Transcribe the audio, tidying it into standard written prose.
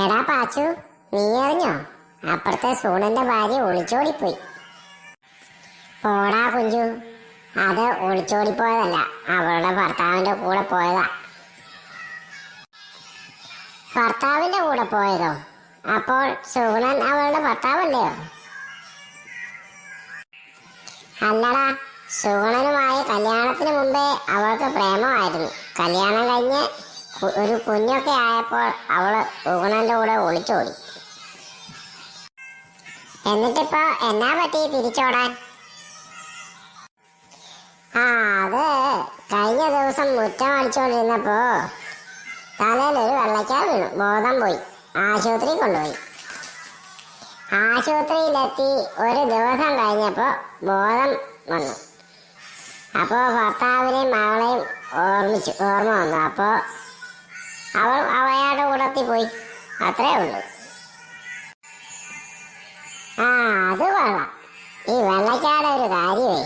എടാ പാച്ചു, നീ അറിഞ്ഞോ? അപ്പുറത്തെ സൂണന്റെ ഭാര്യ ഒളിച്ചോടിപ്പോയി. പോടാ കുഞ്ചു, അത് ഒളിച്ചോടിപ്പോയതല്ല, അവളുടെ ഭർത്താവിന്റെ കൂടെ പോയതാ. ഭർത്താവിന്റെ കൂടെ പോയതോ? അപ്പോൾ സൂണൻ അവളുടെ ഭർത്താവല്ലയോ? അല്ലടാ, സൂണനുമായി കല്യാണത്തിന് മുമ്പേ അവൾക്ക് പ്രേമമായിരുന്നു. കല്യാണം കഴിഞ്ഞ് ഒരു കുഞ്ഞൊക്കെ ആയപ്പോൾ അവള് സൂണന്റെ കൂടെ ഒളിച്ചോടി. എന്നിട്ടിപ്പോ എന്നാ പറ്റി തിരിച്ചോടാൻ? അത് കഴിഞ്ഞ ദിവസം മുറ്റം അടിച്ചോണ്ടിരുന്നപ്പോ തലയിലൊരു വെള്ളയ്ക്ക വീണു. ബോധം പോയി. ആശുപത്രി കൊണ്ടുപോയി. ആശുപത്രിയിലെത്തി ഒരു ദിവസം കഴിഞ്ഞപ്പോ ബോധം വന്നു. അപ്പോ ഭർത്താവിനെയും മകളെയും ഓർമ്മ വന്നു. അപ്പോ അവൾ അവയാളുടെ കൂടത്തിൽ പോയി. അത്രേ ഉള്ളൂ. അത് കൊള്ളാം. ഈ വെള്ളയ്ക്കയുടെ ഒരു കാര്യമേ,